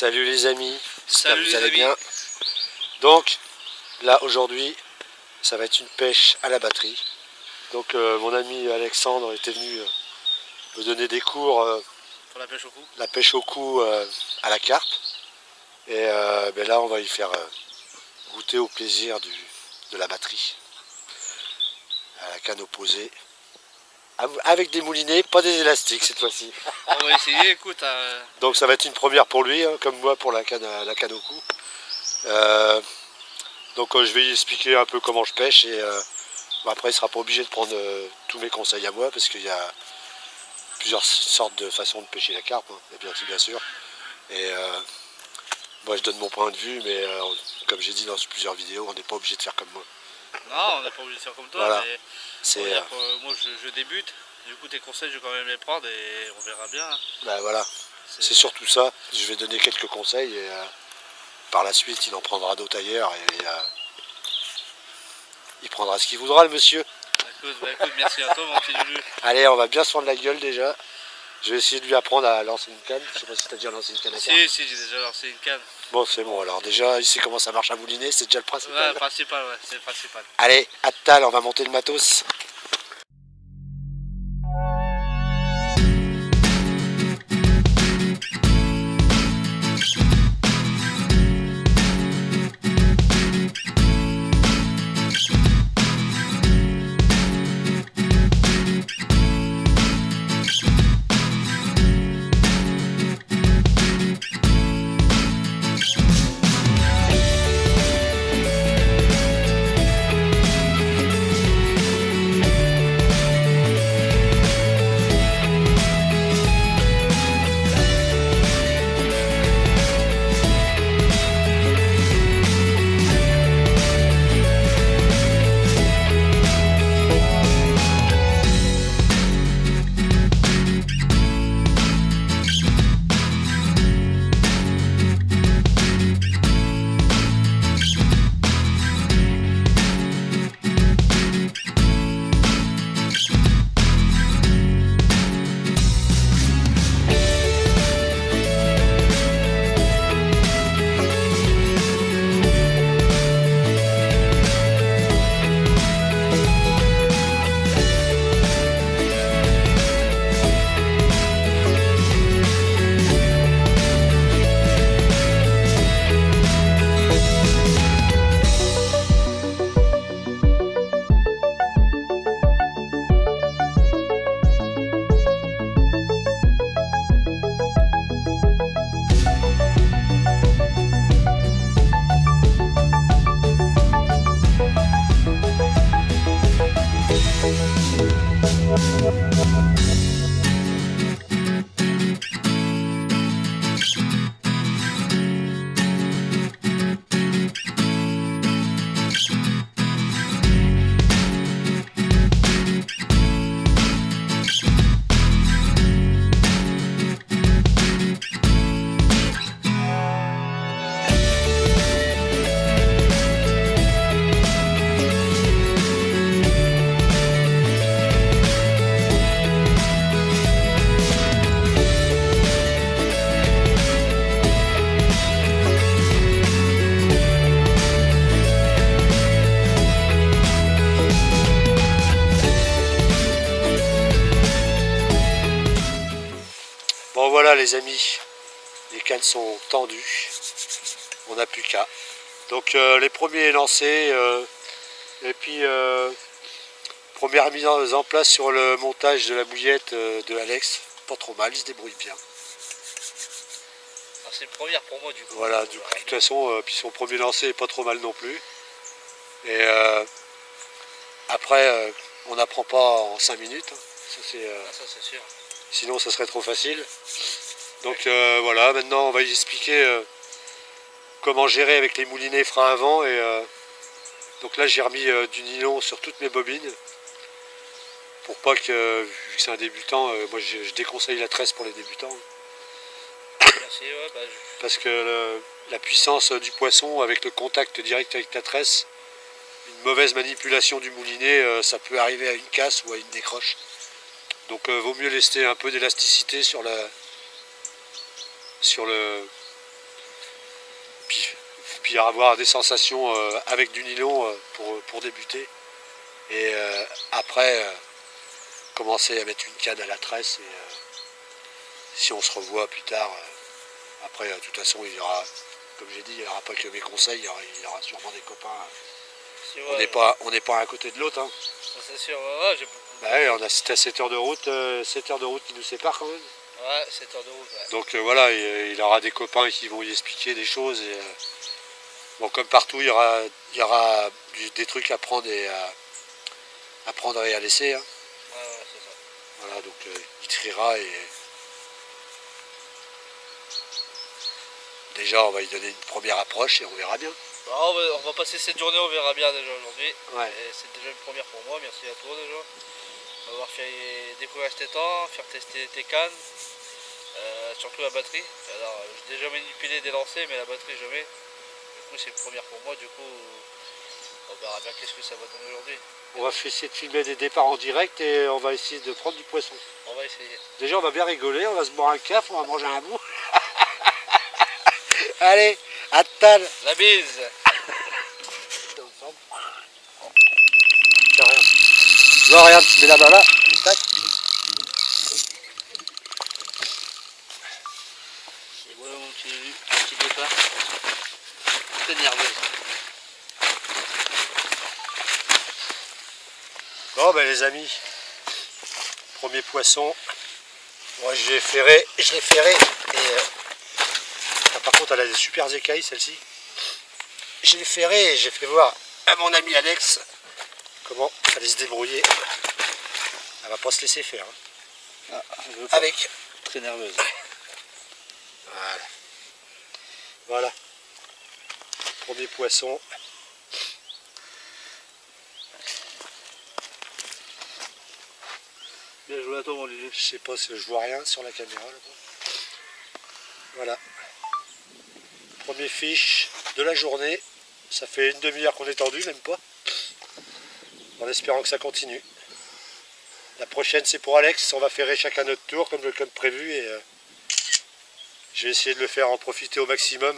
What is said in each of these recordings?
Salut les amis, j'espère que Salut vous les allez amis. bien. Donc là aujourd'hui ça va être une pêche à la batterie. Donc mon ami Alexandre était venu me donner des cours Pour la pêche au cou. la pêche au cou à la carpe. Et ben là on va y faire goûter au plaisir de la batterie. À la canne opposée. Avec des moulinets, pas des élastiques cette fois-ci. On va essayer, écoute. Donc ça va être une première pour lui, hein, comme moi pour la canne au cou. Donc je vais lui expliquer un peu comment je pêche et après il ne sera pas obligé de prendre tous mes conseils à moi parce qu'il y a plusieurs sortes de façons de pêcher la carpe, hein, bien sûr. Et moi je donne mon point de vue, mais comme j'ai dit dans plusieurs vidéos, on n'est pas obligé de faire comme moi. Non, on n'est pas obligé de faire comme toi, Voilà. mais C'est moi je débute. Du coup, tes conseils, je vais quand même les prendre et on verra bien. ben, voilà. C'est surtout ça. Je vais donner quelques conseils et par la suite il en prendra d'autres ailleurs et il prendra ce qu'il voudra le monsieur. Écoute, merci à toi mon petit Lulu. Allez, on va bien se fendre la gueule déjà. Je vais essayer de lui apprendre à lancer une canne. Je sais pas si tu as déjà lancé une canne à carpe. Si, j'ai déjà lancé une canne. Bon, c'est bon. Alors déjà, il sait comment ça marche à mouliner, c'est déjà le principal. Ouais, principal, ouais, c'est le principal. Allez, à tout à l'heure, on va monter le matos. Bon voilà les amis, les cannes sont tendues, on n'a plus qu'à. Donc les premiers lancés et puis première mise en place sur le montage de la bouillette de Alex, pas trop mal, il se débrouille bien. C'est une première pour moi du coup. Voilà, du coup, de toute façon, puis son premier lancé est pas trop mal non plus. Et après, on n'apprend pas en 5 minutes, hein. Ça c'est sûr. sinon ça serait trop facile. Donc voilà, maintenant on va y expliquer comment gérer avec les moulinets frein avant. Et donc là j'ai remis du nylon sur toutes mes bobines. Pour pas que, vu que c'est un débutant, moi je déconseille la tresse pour les débutants. Merci, ouais, Parce que la puissance du poisson avec le contact direct avec la tresse, une mauvaise manipulation du moulinet, ça peut arriver à une casse ou à une décroche. Donc vaut mieux laisser un peu d'élasticité sur le puis avoir des sensations avec du nylon pour débuter. Et après, commencer à mettre une canne à la tresse. Et si on se revoit plus tard, après, de toute façon, il y aura, comme j'ai dit, il n'y aura pas que mes conseils, il y aura sûrement des copains. On n'est pas à côté de l'autre. Hein. C'est sûr, ouais, bah ouais, on a 7 heures de route, 7 heures de route qui nous séparent quand même. Ouais, 7 heures de route. Ouais. Donc voilà, il aura des copains qui vont lui expliquer des choses. Et, bon, comme partout, il y aura des trucs à prendre et à laisser. Hein. Ouais, c'est ça. Voilà, donc il triera et déjà on va lui donner une première approche et on verra bien. Bah, on va passer cette journée, on verra bien déjà aujourd'hui. Ouais. C'est déjà une première pour moi, merci à toi déjà. On va voir faire découvrir tes temps, faire tester tes cannes, surtout la batterie. Alors j'ai déjà manipulé des lancers, mais la batterie jamais. Du coup c'est une première pour moi, du coup on verra bien qu'est-ce que ça va donner aujourd'hui. On va essayer de filmer des départs en direct et on va essayer de prendre du poisson. On va essayer. Déjà on va bien rigoler, on va se boire un café, on va manger un bout. Allez, à table. La bise. Non, regarde, tu mets la main là, tac. Et voilà mon petit départ. Très nerveuse. Bon ben les amis, premier poisson. Moi je l'ai ferré, et par contre elle a des super écailles celle-ci. Je l'ai ferré et j'ai fait voir à mon ami Alex comment il fallait se débrouiller. Elle va pas se laisser faire. Hein. Ah, avec. Très nerveuse. Voilà. Voilà. Premier poisson. Bien joué à toi mon Lulu. Je sais pas si je vois rien sur la caméra là-bas. Voilà. Premier fiche de la journée. Ça fait une demi-heure qu'on est tendu, même pas. En espérant que ça continue. La prochaine c'est pour Alex. On va faire chacun notre tour comme prévu. Et je vais essayer de le faire en profiter au maximum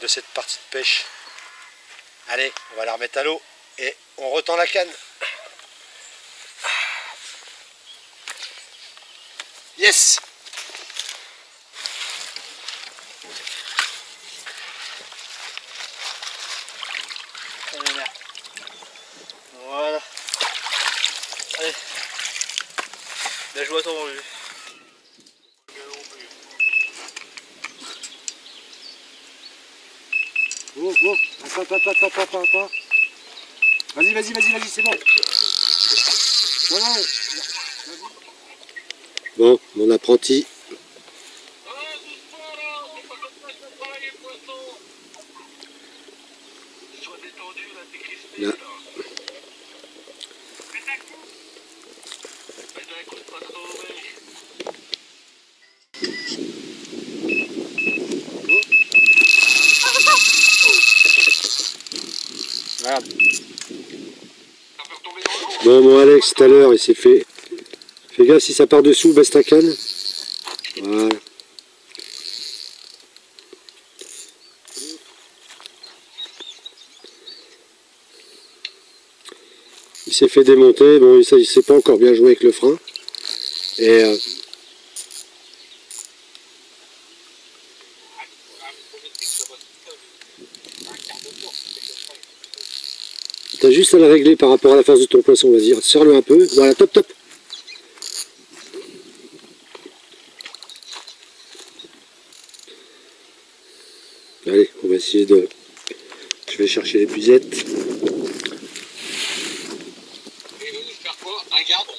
de cette partie de pêche. Allez, on va la remettre à l'eau et on retend la canne. Yes! Voilà. Allez. Bien joué à toi mon Lulu. Oh, oh, attends. Vas-y, c'est bon. Voilà. Bon, mon apprenti. Là. Regarde. Bon, mon Alex, tout à l'heure, il s'est fait... Fais gaffe, si ça part dessous, baisse ta canne. Voilà. Il s'est fait démonter. Bon, il ne s'est pas encore bien joué avec le frein. Et... T'as juste à la régler par rapport à la force de ton poisson, vas-y, serre-le un peu, voilà, top. Allez, on va essayer de... Je vais chercher l'épuisette. Il va nous faire quoi? Un gardon?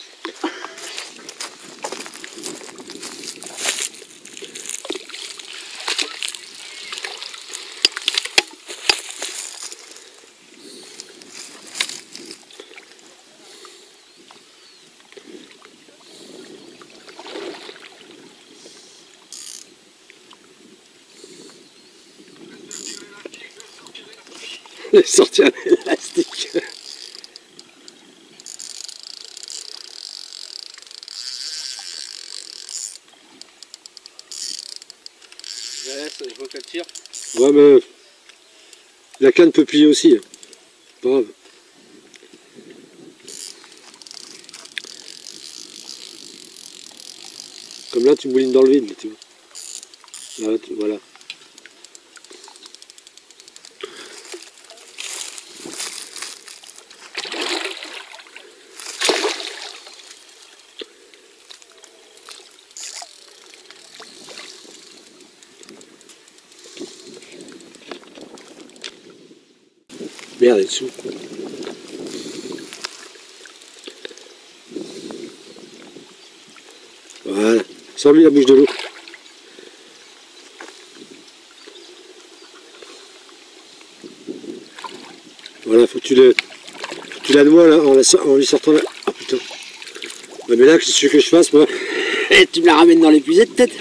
J'ai sorti un élastique. Je laisse, je vois qu'elle tire. Ouais, mais la canne peut plier aussi. Hein. Pas grave. Comme là, tu moulines dans le vide, tu vois. Là, voilà. Merde, elle est dessous. Voilà. Sors-lui la bouche de l'eau. Voilà, faut que tu la noies là, en lui sortant là. Ah putain. Ouais, mais là, qu'est-ce que tu veux que je fasse, moi? Et tu me la ramènes dans l'épuisette, peut-être?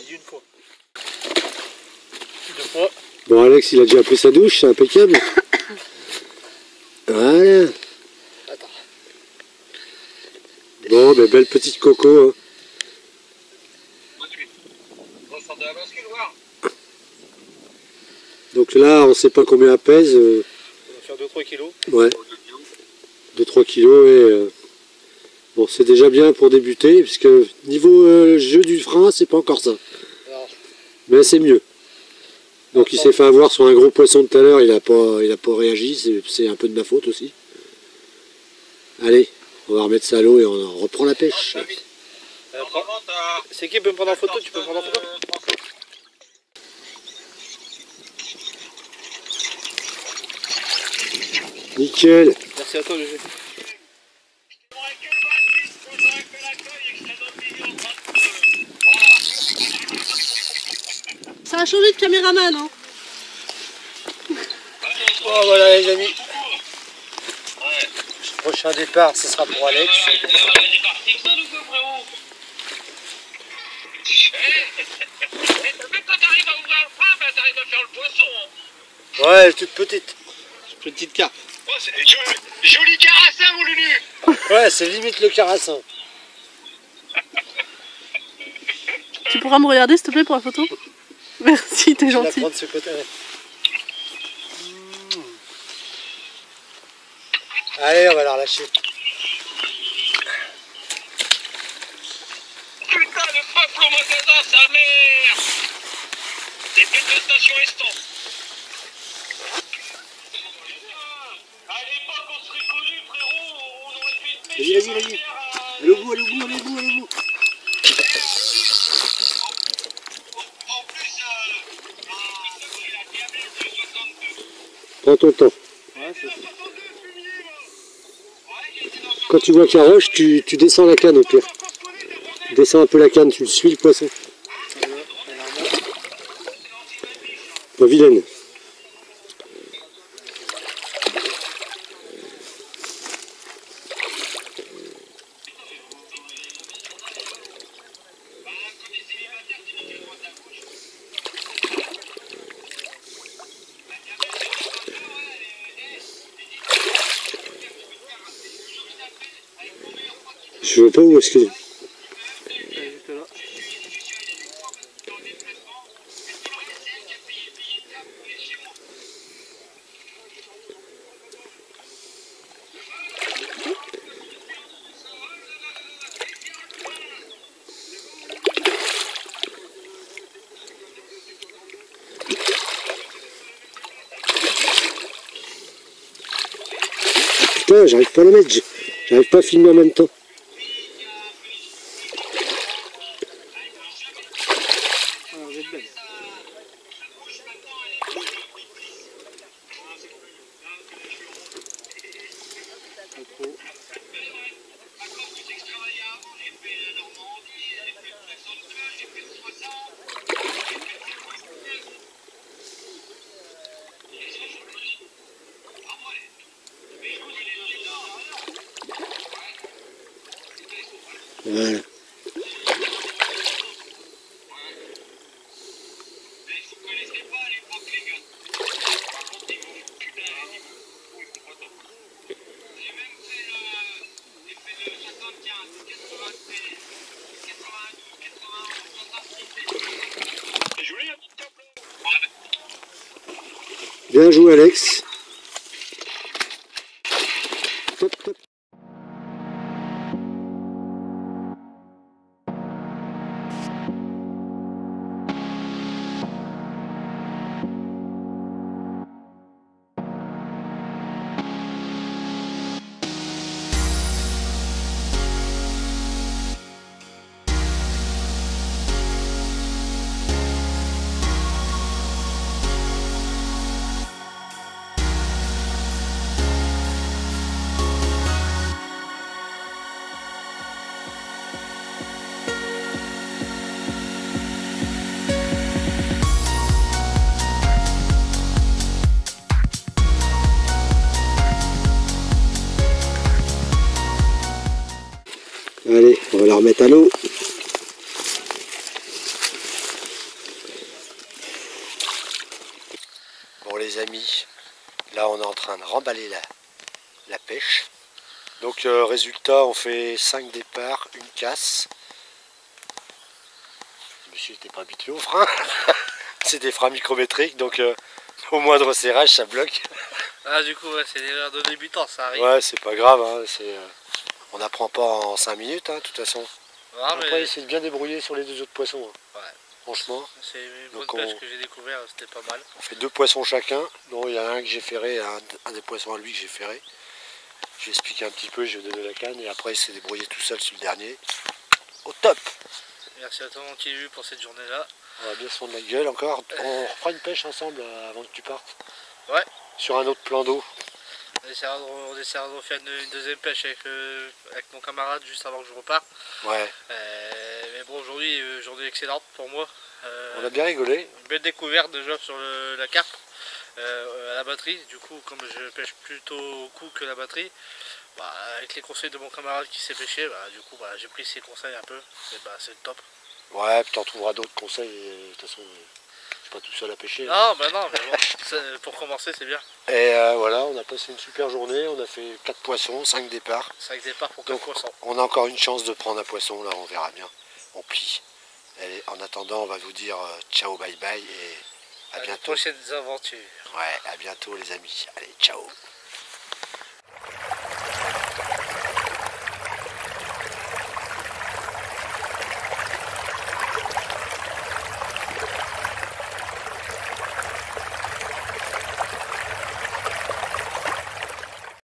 Une fois. Deux fois. Bon, Alex, il a déjà pris sa douche, c'est impeccable. Voilà. Attends. Bon, ben, belle petite coco. Hein. On sort de la bascule, voir. Donc là, on sait pas combien elle pèse. On va faire 2-3 kilos. Ouais. 2-3 kilos et... bon, c'est déjà bien pour débuter, puisque niveau jeu du frein, c'est pas encore ça. Alors, Mais c'est mieux. Donc il s'est fait avoir sur un gros poisson de tout à l'heure, il a pas réagi, c'est un peu de ma faute aussi. Allez, on va remettre ça à l'eau et on reprend la pêche. c'est qui peut me prendre en photo? Tu peux me prendre en photo? Nickel. Merci à toi, GG. Ça a changé de caméraman, hein. Bon voilà les amis. Le prochain départ, ce sera pour Alex. Ouais, elle est toute petite. Petite carte. Joli carassin, mon Lulu. Ouais, c'est limite le carassin. Tu pourras me regarder, s'il te plaît, pour la photo? Merci, t'es Je vais la gentil. prendre de ce côté. Allez, on va la relâcher. Putain, le peuple au magasin, sa mère. C'est plus de station Estan. À l'époque, on serait connus, frérot. On aurait pu être Vas-y, vas-y, vas-y. Allez au bout, allez au bout, allez au bout, allez au bout. En plus, il a diablé de 62. Prends ton temps. Ouais, c'est ça. Quand tu vois qu'il roche, tu descends la canne au pire. Tu descends un peu la canne, tu suis le poisson. Pas vilaine. Je veux pas où est-ce que... Juste là. Putain, j'arrive pas à la mettre, j'arrive pas à filmer en même temps. Alors, vous êtes belle. Pas trop. Voilà. Bien joué Alex. Top, top. Allez, on va la remettre à l'eau. Bon les amis, là on est en train de remballer la pêche. Donc résultat, on fait 5 départs, une casse. Le monsieur n'était pas habitué au frein. C'est des freins micrométriques, donc au moindre serrage ça bloque. Ah du coup ouais, c'est l'erreur de débutant, ça arrive. Ouais, c'est pas grave, hein, on n'apprend pas en 5 minutes, hein, de toute façon. Ah, Après, mais essayer de bien débrouiller sur les 2 autres poissons. Hein. ouais, Franchement, c'est une bonne Donc, pêche que j'ai découvert, c'était pas mal. on fait 2 poissons chacun. Bon, il y en a un que j'ai ferré, un des poissons à lui que j'ai ferré. Je vais expliquer un petit peu, je vais donner la canne et après il s'est débrouillé tout seul sur le dernier. Au top! Merci à toi mon petit Lu pour cette journée-là. On va bien se fondre la gueule encore. On refera une pêche ensemble avant que tu partes. Ouais. Sur un autre plan d'eau. On essaiera de refaire une deuxième pêche avec mon camarade juste avant que je reparte. Ouais. Mais bon, aujourd'hui, journée excellente pour moi. On a bien rigolé. Une belle découverte déjà sur la carpe à la batterie. Du coup, comme je pêche plutôt au coup que la batterie, bah, avec les conseils de mon camarade qui sait pêcher, bah, du coup, bah, j'ai pris ses conseils un peu. Et bah, c'est le top. Ouais, puis t'en trouveras d'autres conseils. De toute façon, je suis pas tout seul à pêcher. Non, bah non, mais bon, pour commencer, c'est bien. Et voilà, on a passé une super journée. On a fait 4 poissons, 5 départs. 5 départs pour 4 Donc, poissons. on a encore une chance de prendre un poisson, là, on verra bien. On plie. Allez, en attendant, on va vous dire ciao, bye bye et à À bientôt. de prochaines aventures. Ouais, à bientôt les amis. Allez, ciao.